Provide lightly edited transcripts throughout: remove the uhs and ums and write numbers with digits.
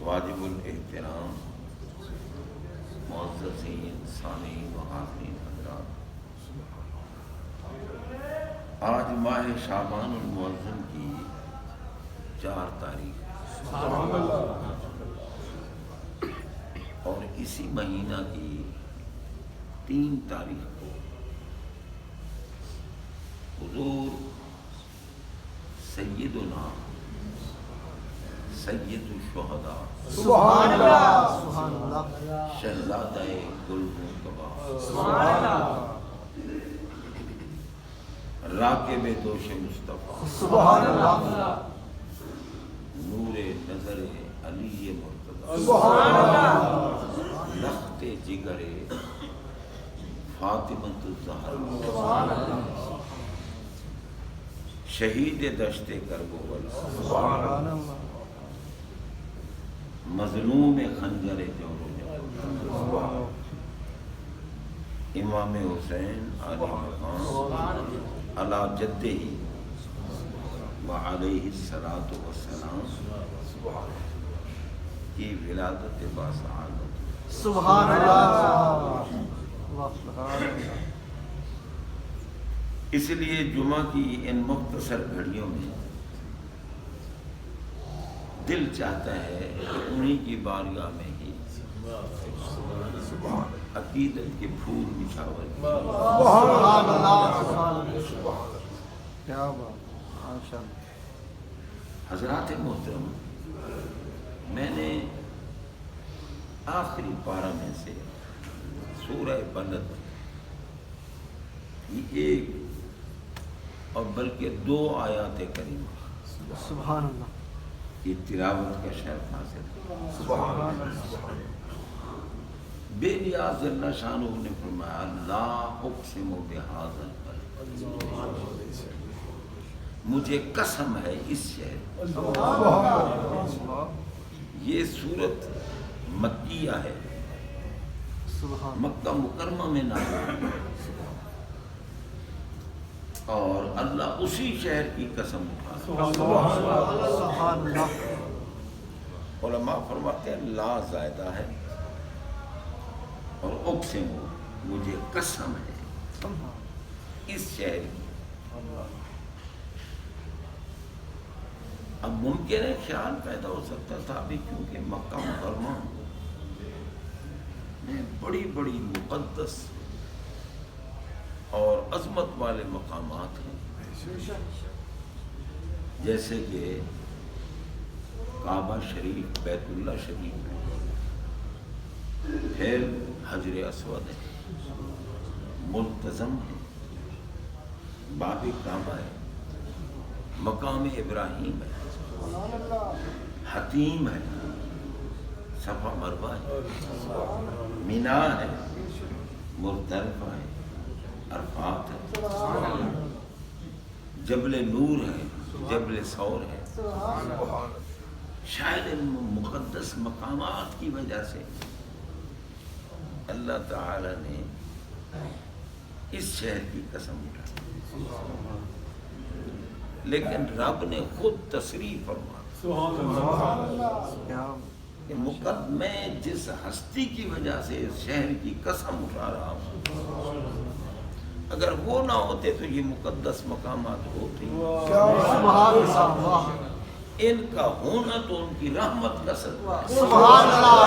واجب الاحترام معززین سامعین و حاضرین حضرات، آج ماہ شعبان المعظم کی 4 تاریخ اور اسی مہینہ کی 3 تاریخ کو حضور سیدنا سید الشہداء سبحان اللہ سبحان اللہ شہزادہ گلبن سبحان اللہ راکب دوش مصطفیٰ سبحان اللہ نور نظر علی مرتضی سبحان اللہ لخت جگر فاطمۃ الزہرا سبحان اللہ شہید دشت کرب و بلا سبحان اللہ مظلوم خنجر جور و جفا امام حسین علی مقام علی جدہ وعلیہ الصلاۃ والسلام کی ولادت باسعادت سبحان اللہ اس لیے جمعہ کی ان مختصر گھڑیوں میں دل چاہتا ہے کہ انہی کی بارگاہ میں ہی عقیدت کے پھول بچھاور سبحان اللہ کیا بات ماشاءاللہ۔ حضرات محترم، میں نے آخری پارہ میں سے سورہ بلد کی 1 اور بلکہ 2 آیات کریمہ سبحان اللہ کی تلاوت کا شرف حاصل کیا۔ سبحان اللہ بے نیاز جل شانہ نے فرمایا لا اقسم بہذا البلد، مجھے قسم ہے اس شہر۔ یہ سورت مکیہ ہے، سبحان مکہ مکرمہ میں نازل ہوئی اور اللہ اسی شہر کی قسم اٹھا سبحان اللہ علماء فرماتے ہیں لا زائدہ ہے اور اقسم مجھے قسم ہے اس شہر کی۔ اب ممکن ہے خیال پیدا ہو سکتا تھا ابھی، کیونکہ مکہ مکرمہ میں بڑی بڑی مقدس اور عظمت والے مقامات ہیں، جیسے کہ کعبہ شریف، بیت اللہ شریف ہے، پھر حجر اسود ہے، ملتزم ہے، باب کعبہ ہے، مقام ابراہیم ہے، حتیم ہے، صفا مروہ ہے، مینا ہے، مزدلفہ ہے، عرفات ہے، جبل نور ہے، جبل ثور ہے۔ شاید ان مقدس مقامات کی وجہ سے اللہ تعالی نے اس شہر کی قسم اٹھائی، لیکن رب نے خود تصریح فرمایا کہ میں جس ہستی کی وجہ سے اس شہر کی قسم اٹھا رہا ہوں، اگر وہ نہ ہوتے تو یہ مقدس مقامات ہوتے، سبحان اللہ ان کا ہونا تو ان کی رحمت کا صدقہ ہے، سبحان اللہ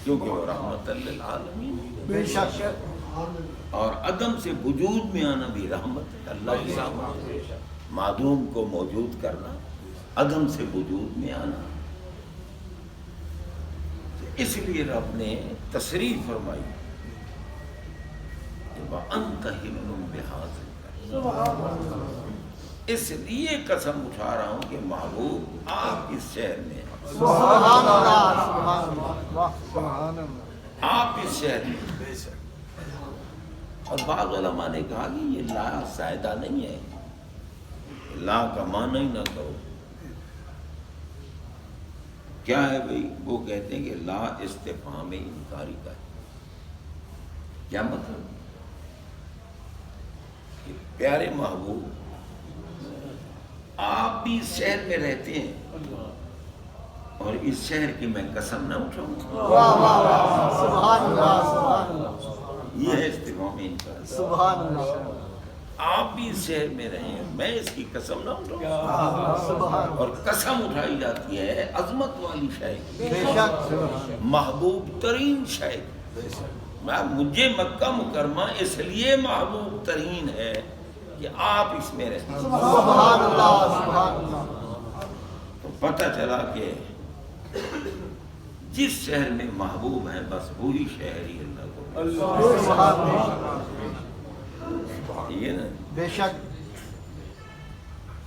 کیونکہ وہ رحمت للعالمین ہے۔ بے شک اور عدم سے وجود میں آنا بھی رحمت ہے، اللہ کی رحمت ہے۔ معدوم کو موجود کرنا، عدم سے وجود میں آنا، اس لیے رب نے تصریح فرمائی کہ وَأَنْتَ حِلٌّ بِهَٰذَا الْبَلَدِ، اس لیے قسم اٹھا رہا ہوں کہ محبوب آپ اس شہر میں ہیں، سبحان اللہ سبحان اللہ سبحان اللہ آپ اس شہر میں ہیں۔ اور بعض علماء نے کہا کہ یہ لا زائدہ نہیں ہے، لا کا معنی ہی نہ کرو۔ کیا ہے بھئی؟ وہ کہتے ہیں کہ لا استفہام انکاری کا ہے۔ کیا مطلب؟ کہ پیارے محبوب آپ بھی اس شہر میں رہتے ہیں، اور اس شہر کی میں قسم نہ اٹھاؤں. واہ واہ واہ سبحان اللہ سبحان اللہ یہ ہے استفہام انکار. سبحان اللہ آپ بھی اس شہر میں رہیں, میں اس کی قسم نہ اٹھاؤں. سبحان اور قسم اٹھائی جاتی ہے عظمت والی شے کی, بے شک محبوب ترین شے کی. مجھے مکہ مکرمہ اس لیے محبوب ترین ہے کہ آپ اس میں رہیں. سبحان اللہ سبحان اللہ تو پتہ چلا کہ جس شہر میں محبوب ہیں بس وہی شہر ہی اللہ کو. سبحان اللہ یہ نا بے شک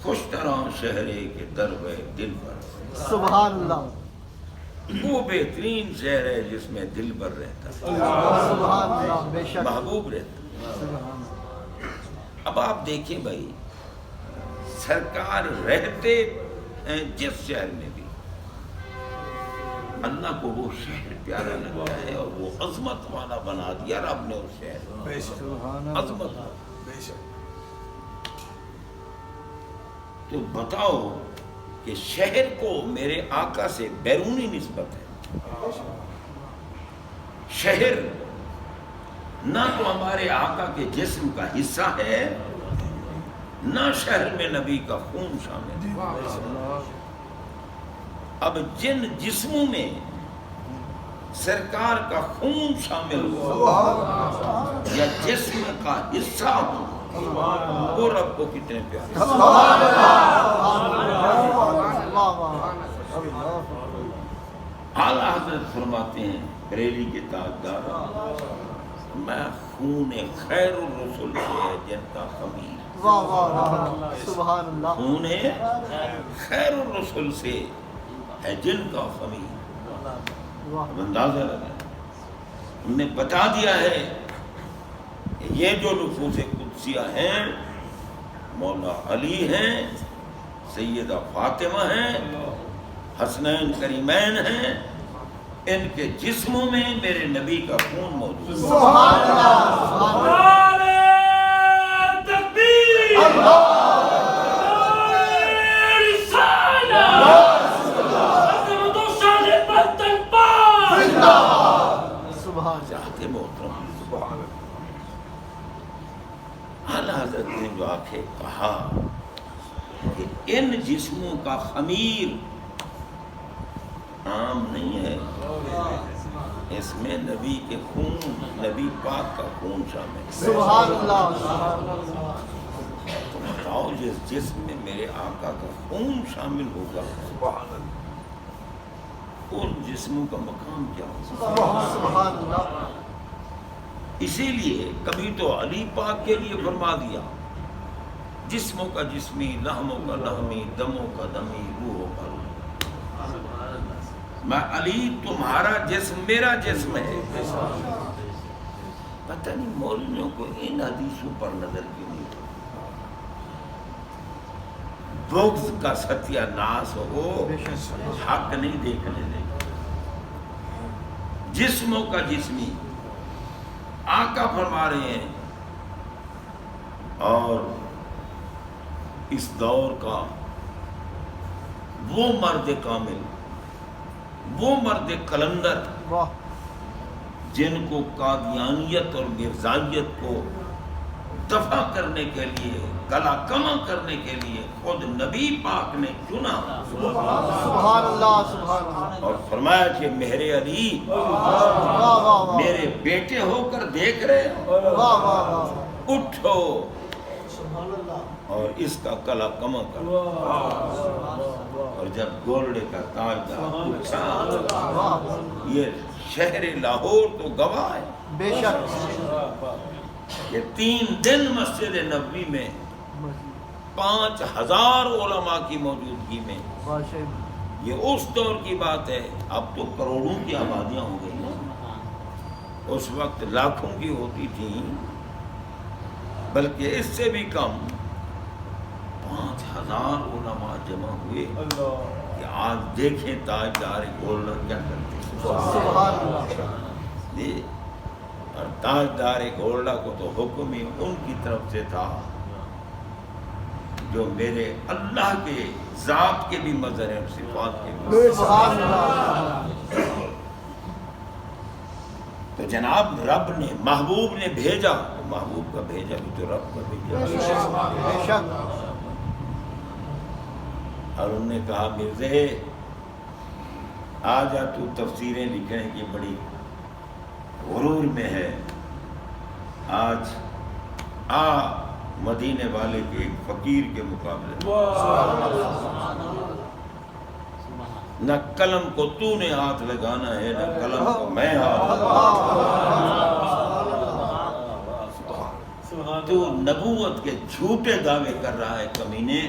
خوش طرح شہرے کے در و دل پر, سبحان اللہ وہ بہترین شہر ہے جس میں دل بر رہتا ہے, سبحان اللہ بے شک محبوب رہتا ہے. اب آپ دیکھیں بھائی, سرکار رہتے ہیں جس شہر میں بھی, اللہ کو وہ شہر پیارا لگتا ہے اور وہ عظمت والا بنا دیا رب نے اس شہر, عظمت. تو بتاؤ کہ شہر کو میرے آقا سے بیرونی نسبت ہے. شہر نہ تو ہمارے آقا کے جسم کا حصہ ہے, نہ شہر میں نبی کا خون شامل ہے. اب جن جسموں میں سرکار کا خون شامل ہو یا جسم کا حصہ ہو, وہ رب کو کتنے پیارے. اعلیٰ حضرت فرماتے ہیں بریلی کے تاجدار, میں خون خیر الرسل سے ہے جن کا خمیر. واہ واہ واہ سبحان اللہ خون خیر الرسل سے ہے جن کا خمیر. اب اندازہ لگا, ہم نے بتا دیا ہے کہ یہ جو نفوس قدسیہ ہیں مولا علی ہیں, سیدہ فاطمہ ہیں, حسنین کریمین ہیں, ان کے جسموں میں میرے نبی کا خون موجود ہے. سبحان اللہ چاہتے محترم, اعلیٰ حضرت نے جو آخر کہا کہ ان جسموں کا خمیر عام نہیں ہے, اس میں نبی کے خون, نبی پاک کا خون شامل ہے. سبحان اللہ سبحان اللہ تو بتاؤ جس جسم میں میرے آقا کا خون شامل ہوگا ان جسموں کا مقام کیا ہوگا. سبحان اللہ اسی لیے کبھی تو علی پاک کے لیے فرما دیا جسموں کا جسمی, لحموں کا لحمی, دموں کا دمی, روحوں کا روح. میں علی تمہارا جسم میرا جسم ہے. پتہ نہیں مولویوں کو ان حدیثوں پر نظر کیوں نہیں. بغض کا ستیہ ناس ہو, حق نہیں دیکھنے دیں. جسموں کا جسمی آقا فرما رہے ہیں, اور اس دور کا وہ مرد کامل, وہ مرد کلندر واہ جن کو قادیانیت اور مرزائیت کو دفع کرنے کے لیے, کلا کما کرنے کے لیے خود نبی پاک نے چنا سبحان اللہ سبحان اللہ اور فرمایا کہ میرے علی واہ واہ واہ میرے بیٹے ہو کر دیکھ رہے ہو, واہ واہ واہ اٹھو اور اس کا کلا کما کرو. اور جب گولڈے کا تاجدار اٹھا, یہ شہر لاہور تو گواہ ہے بے شک کہ 3 دن مسجد نبوی میں 5000 علماء کی موجودگی میں, یہ اس دور کی بات ہے, اب تو کروڑوں کی آبادیاں ہو گئی ہیں, اس وقت لاکھوں کی ہوتی تھیں, بلکہ اس سے بھی کم. 5000 علماء جمع ہوئے کہ آج دیکھیں تاجدار گولڈر کیا کرتے ہیں. سبحان اللہ اور تاجدار گولڈا کو تو حکم ہی ان کی طرف سے تھا جو میرے اللہ کے ذات کے بھی مظہر ہیں، صفات کے بھی۔ سبحان اللہ۔ تو جناب رب نے محبوب نے بھیجا، تو محبوب کا بھیجا بھی تو رب کا بھیجا۔ بے شک۔ اور انہوں نے کہا مرزے آ جا تو تفسیریں لکھنے کی بڑی غرور میں ہے، آج آ مدینے والے کے ایک فقیر کے مقابلے میں، نہ قلم کو تو نے ہاتھ لگانا ہے نہ قلم کو میں ہاتھ لگانا، تو نبوت کے جھوٹے دعوے کر رہا ہے کمینے،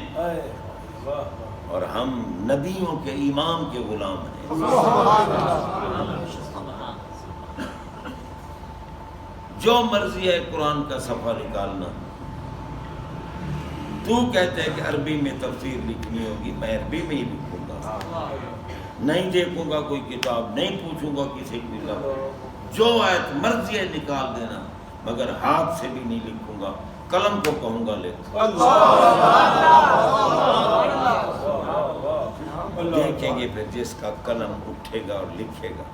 اور ہم نبیوں کے امام کے غلام ہیں۔ جو مرضی ہے قرآن کا صفحہ نکالنا، تو کہتے ہیں کہ عربی میں تفسیر لکھنی ہوگی، میں عربی میں ہی لکھوں گا، نہیں دیکھوں گا کوئی کتاب، نہیں پوچھوں گا کسی کو، جو آیت مرضی ہے نکال دینا، مگر ہاتھ سے بھی نہیں لکھوں گا، قلم کو کہوں گا لکھ۔ دیکھیں گے پھر جس کا قلم اٹھے گا اور لکھے گا۔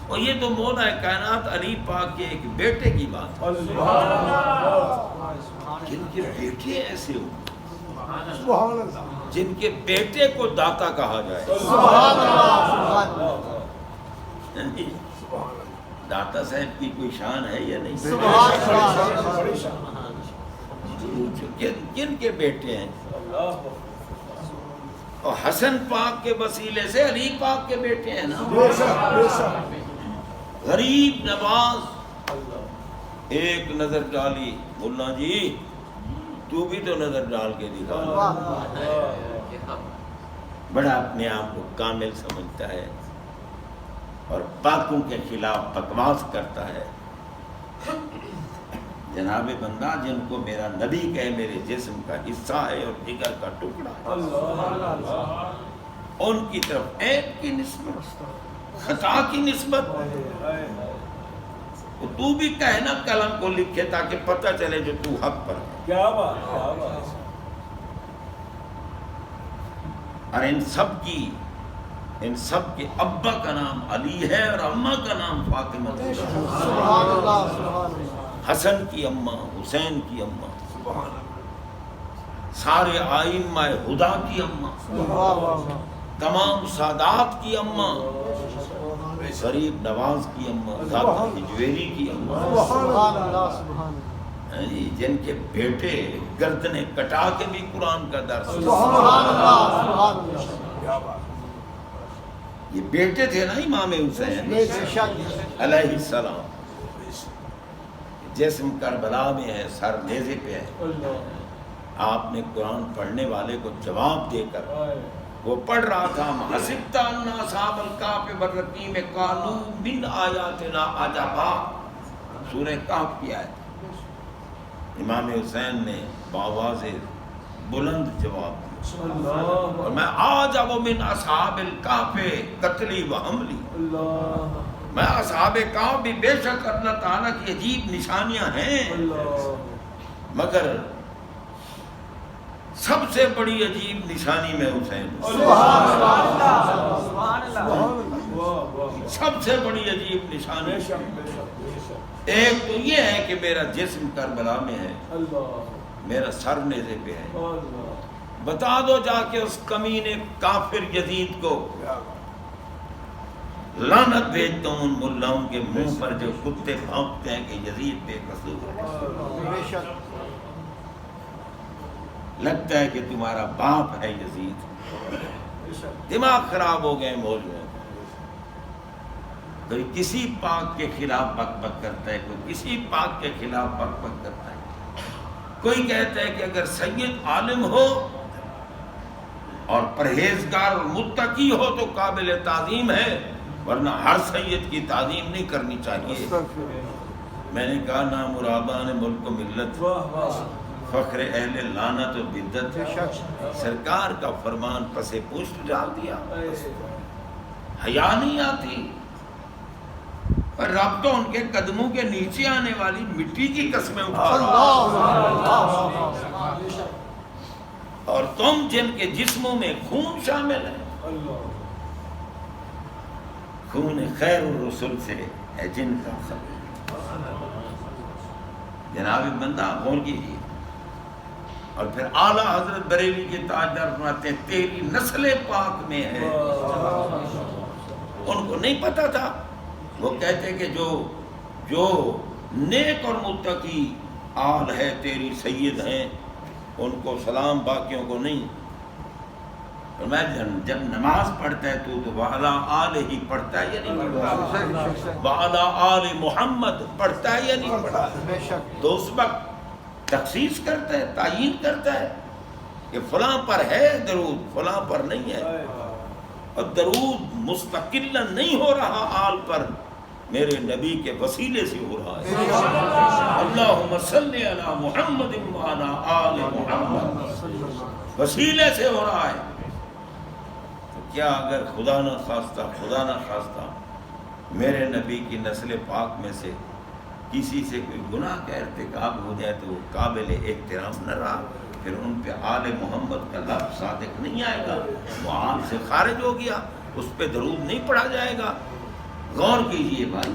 اور یہ تو مولا کائنات علی پاک کے ایک بیٹے کی بات ہے، جن کے بیٹے ایسے ہوں، جن کے بیٹے کو داتا کہا جائے۔ داتا صاحب کی کوئی شان ہے یا نہیں؟ کن کے بیٹے ہیں؟ اور حسن پاک کے وسیلے سے علی پاک کے بیٹے ہیں نا۔ غریب نواز، ایک نظر ڈالی، ملا جی تو بھی تو نظر ڈال کے دکھا، بڑا اپنے آپ کو کامل سمجھتا ہے اور پاکوں کے خلاف بکواس کرتا ہے۔ جناب بندہ جن کو میرا نبی کہے میرے جسم کا حصہ ہے اور جگر کا ٹکڑا ہے، ان کی طرف عیب کی نسبت، خطا کی نسبت، تو بھی کہنا قلم کو لکھے تاکہ پتہ چلے جو تو حق پر ہے۔ کیا بات ہے۔ اور ان سب کے ابا کا نام علی ہے اور اماں کا نام فاطمہ ہے۔ حسن کی اماں، حسین کی اماں، سارے آئمہ ہدا کی اماں، تمام سادات کی اماں، غریب نواز کی اماں، داتا ہجویری کی اماں، جن کے بیٹے گردنیں کٹا کے بھی قرآن کا درس۔ یہ بیٹے تھے نا امام حسین علیہ السلام، جسم کربلا میں ہے، سر نیزے پہ ہے۔ آپ نے قرآن پڑھنے والے کو جواب دے کر وہ پڑھ رہا تھا، حسبت ان اصحاب الکہف والرقیم قالوا من آیاتنا عجبا، سورہ کہف کی آیت۔ امام حسین نے بآواز بلند جواب دیا، اور میں اعجب من اصحاب الکہف قتلی و حملی، میں اصحاب کہف بھی بے شک اللہ تعالیٰ کی عجیب نشانیاں ہیں، مگر سب سے بڑی عجیب نشانی میں حسین ہوں۔ سب سے بڑی عجیب نشانی ایک تو یہ ہے کہ میرا جسم کربلا میں ہے، میرا سر نیزے پہ ہے۔ بتا دو جا کے اس کمینے کافر یزید کو، لعنت بھیجتا ہوں ان ملاؤں کے منہ پر جو کتے بھونکتے ہیں کہ یزید بے قصور ہے۔ لگتا ہے کہ تمہارا باپ ہے یزید۔ دماغ خراب ہو گئے موضوع، کوئی کسی پاک کے خلاف بک بک کرتا ہے، کوئی کسی پاک کے خلاف بک بک کرتا ہے، کوئی کہتا ہے کہ اگر سید عالم ہو اور پرہیزگار اور متقی ہو تو قابل تعظیم ہے، ورنہ ہر سید کی تعظیم نہیں کرنی چاہیے۔ میں نے کہا نامرادان ملک و ملت، فخر اہل لعنت و بدت، سرکار کا فرمان پسے پشت ڈال دیا، حیا نہیں آتی۔ پر رب تو ان کے قدموں کے نیچے آنے والی مٹی کی قسمیں اٹھا رہا ہے۔ اور تم جن کے جسموں میں خون شامل ہے، خون خیر الرسل سے ہے جن کا خبر۔ جناب بندہ غور کیجیے، اور پھر اعلیٰ حضرت بریلی کے تاجدار فرماتے ہیں تیری نسل پاک میں ہے۔ ان کو نہیں پتا تھا، وہ کہتے کہ جو نیک اور متقی آل ہے تیری سید ہیں ان کو سلام، باقیوں کو نہیں۔ میں جب نماز پڑھتا ہے تو وعلیٰ آل ہی پڑھتا ہے یا نہیں پڑھتا؟ وعلیٰ آل محمد پڑھتا ہے یا نہیں پڑھتا؟ تو اس وقت تخصیص کرتا ہے، تعیین کرتا ہے کہ فلاں پر ہے درود، فلاں پر نہیں ہے، اور درود مستقلا نہیں ہو رہا آل پر، میرے نبی کے وسیلے سے ہو رہا ہے۔ اللہم صلی علی محمد وعلی آل محمد، وسیلے سے ہو رہا ہے۔ تو کیا اگر خدا نہ خواستہ میرے نبی کی نسل پاک میں سے کسی سے کوئی گناہ کا ارتکاب ہو جائے تو وہ قابل احترام نہ رہا، پھر ان پہ آل محمد کا لفظ صادق نہیں آئے گا، وہ آل سے خارج ہو گیا، اس پہ درود نہیں پڑھا جائے گا۔ غور کیجئے بھائی،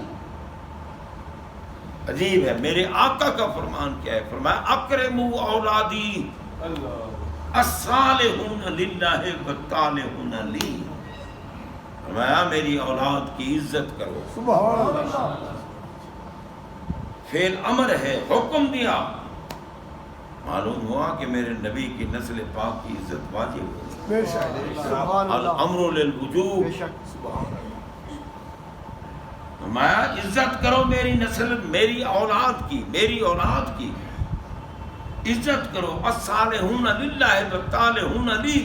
عجیب ہے۔ میرے آقا کا فرمان کیا ہے؟ فرمایا اکرموا اولادی الصالحون للہ والطالحون لی، فرمایا میری اولاد کی عزت کرو۔ سبحان اللہ۔ فعل امر ہے، حکم دیا، معلوم ہوا کہ میرے نبی کی نسل پاک کی عزت واجب ہے۔ بے شک، سبحان اللہ، الامر للوجوب، بے شک، سبحان اللہ۔ فرمایا عزت کرو میری نسل، میری اولاد کی عزت کرو۔ الصالحون للہ والطالحون لی،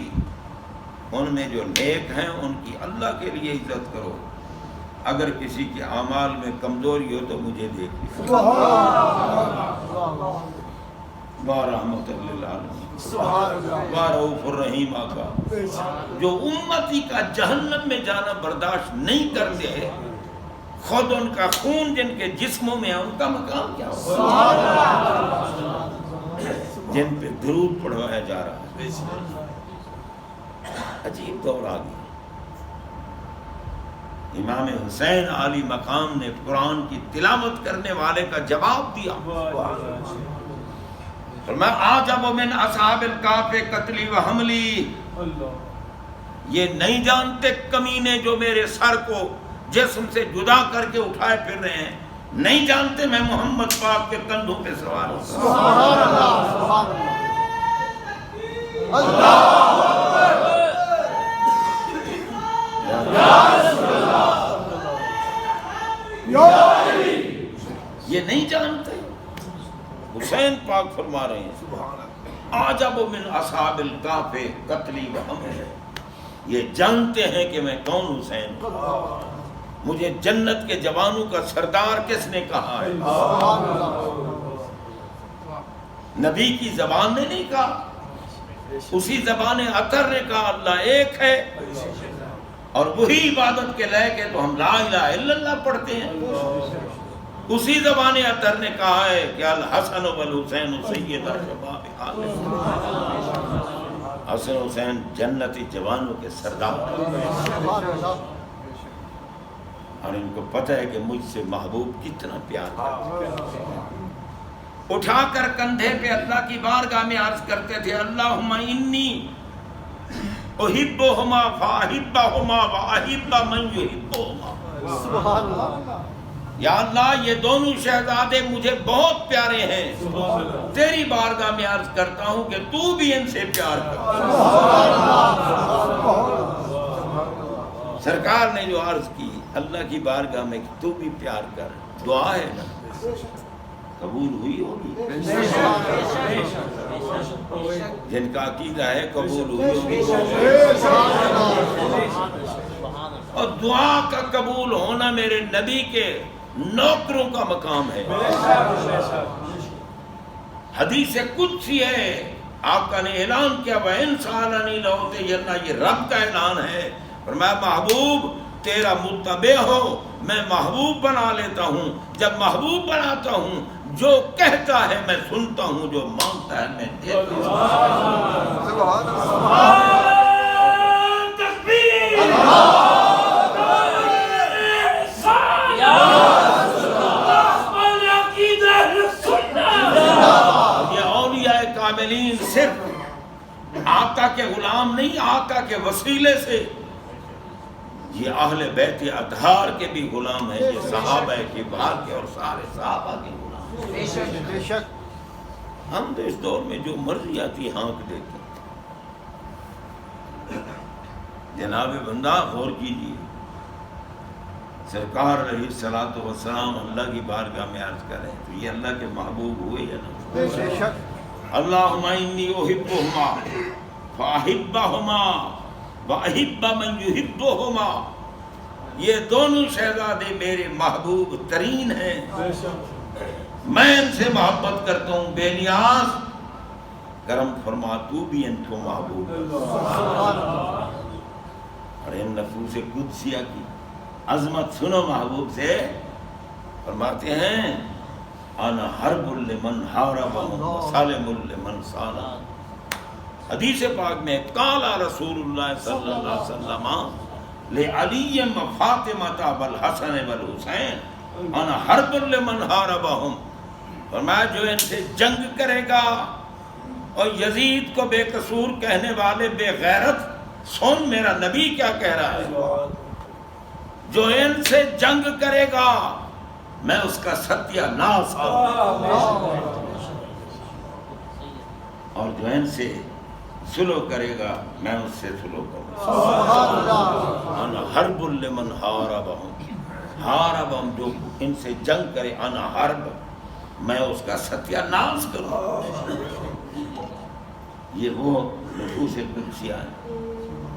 ان میں جو نیک ہیں ان کی اللہ کے لیے عزت کرو، اگر کسی کے اعمال میں کمزوری ہو تو مجھے دیکھ لیا۔ رحمت للعالمین، رؤوف الرحیم آقا، جو امتی کا جہنم میں جانا برداشت نہیں کرتے، خود ان کا خون جن کے جسموں میں ہے ان کا مقام کیا ہوگا؟ جن پہ درود پڑھوایا جا رہا ہے۔ عجیب دور آ گیا۔ امام حسین عالی مقام نے قرآن کی تلاوت کرنے والے کا جواب دیا، فرمایا اعجب من اصحاب الکہف قتلی و حملی، یہ نہیں جانتے کمینے جو میرے سر کو جسم سے جدا کر کے اٹھائے پھر رہے ہیں، نہیں جانتے میں محمد پاک کے کندھوں پہ سوار ہوں۔ سبحان اللہ، سبحان اللہ، یہ نہیں جانتے۔ حسین پاک فرما رہے ہیں اعجب من اصحاب الکہف قتلی و حملی، یہ جانتے ہیں کہ میں کون حسین ہوں، مجھے جنت کے جوانوں کا سردار کس نے کہا ہے؟ نبی کی زبان نے نہیں کہا، اسی زبان اطہر نے کہا اللہ ایک ہے، اور وہی عبادت کے لے کے تو ہم لا الہ الا اللہ پڑھتے ہیں۔ اسی زبان اطہر نے کہا ہے کہ الحسن والحسین سیدا شباب آل، حسن حسین جنتی جوانوں کے سردار ہیں، اور ان کو پتہ ہے کہ مجھ سے محبوب کتنا پیار کرتا ہے۔ اٹھا کر کندھے پہ اللہ کی بارگاہ میں عرض کرتے تھے اللہم انی احبہما فاحبہما واحب من یحبہما، سبحان اللہ، یا اللہ یہ دونوں شہزادے مجھے بہت پیارے ہیں، تیری بارگاہ میں عرض کرتا ہوں کہ تو بھی ان سے پیار کر۔ سرکار نے جو عرض کی اللہ کی بارگاہ میں کہ تو بھی پیار کر، دعا ہے نا، قبول ہوئی ہوگی، جن کا عقیدہ ہے قبول ہوئی ہوگی، اور دعا کا قبول ہونا میرے نبی کے نوکروں کا مقام ہے۔ حدیث قدسی ہے، آقا نے اعلان کیا وَإِن سَأَلَنِي لَأُعْطِيَنَّ، یہ رب کا اعلان ہے، فرمایا محبوب تیرا متبع ہو میں محبوب بنا لیتا ہوں، جب محبوب بناتا ہوں جو کہتا ہے میں سنتا ہوں، جو مانگتا ہے میں دیتا ہوں۔ سبحان اللہ، یہ اولیاء کاملین صرف آقا کے غلام نہیں، آقا کے وسیلے سے یہ اہل بیت اطہار کے بھی غلام ہیں، یہ صحابہ کبار کے اور سارے صحابہ کے غلام ہیں۔ بے شک ہم تو اس دور میں جو مرضی آتی ہانک دیتے ہیں۔ جناب بندہ غور کیجیے، سرکار علیہ الصلوۃ والسلام اللہ کی بارگاہ میں عرض کریں تو یہ اللہ کے محبوب ہوئے یا نہ؟ بے شک اللہم انی احبہما فاحبہما واحب من یحبہما، یہ دونوں شہزادے میرے محبوب ترین ہیں، میں ان سے محبت کرتا ہوں بے نیاز، کرم فرما تو بھی ان کو محبوب ہے۔ اور ان نفوس قدسیہ کی عظمت سنو، محبوب سے فرماتے ہیں انا حرب لمن حاربہم وسالم لمن صالحہم۔ حدیث پاک میں قال رسول اللہ صلی اللہ علیہ وسلم لعلی و فاطمہ والحسن والحسین انا حرب لمن حاربہم، فرمایا جو ان سے جنگ کرے گا، اور یزید کو بے قصور کہنے والے بے غیرت، سن میرا نبی کیا کہہ رہا ہے، جو ان سے جنگ کرے گا میں اس کا ستیہ ناش کروں گا، اور جو ان سے سلو کرے گا میں اس سے سلو کروں گا۔ سبحان اللہ، انا حرب لمن حاربہم، حاربہم جو ان سے جنگ کرے، انا حرب میں اس کا ستیہ ناش کروں گا۔ یہ وہ نفوس قدسیہ ہیں۔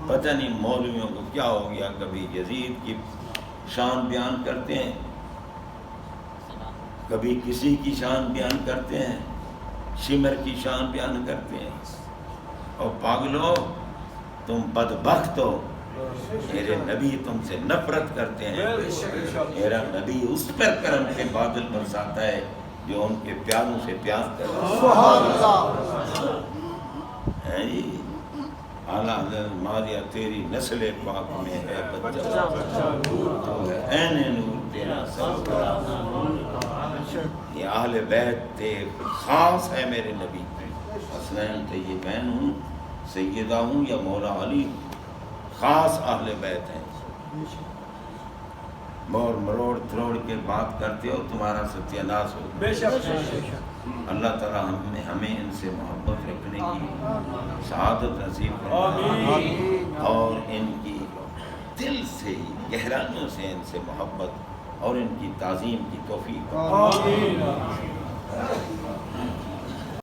پتہ نہیں مولویوں کو کیا ہو گیا، کبھی یزید کی شان بیان کرتے ہیں، کبھی کسی کی شان بیان کرتے ہیں، شمر کی شان بیان کرتے ہیں، اور پاگلو تم بدبخت ہو، میرے نبی تم سے نفرت کرتے ہیں، میرا نبی اس پر کرم کے بادل برساتا ہے جو ان کے پیاروں سے پیار کرتا ہے۔ سبحان اللہ، ہے جی اعلیٰ حضرت ماریہ تیری نسل پاک میں ہے بچہ، تو ہے عین نور تیرا سب یہ اہل بیت تے خاص ہے میرے نبی، حسنین طیبین ہوں، سیدہ ہوں یا مولا علی ہوں، خاص اہل بیت ہیں۔ مور مروڑ تروڑ کے بات کرتے ہو تمہارا ستیہ ناش ہو۔ بے شک اللہ تعالیٰ ہمیں ان سے محبت رکھنے کی سعادت نصیب فرمائے، آمین، اور ان کی دل سے گہرائیوں سے ان سے محبت اور ان کی تعظیم کی توفیق۔ آمین۔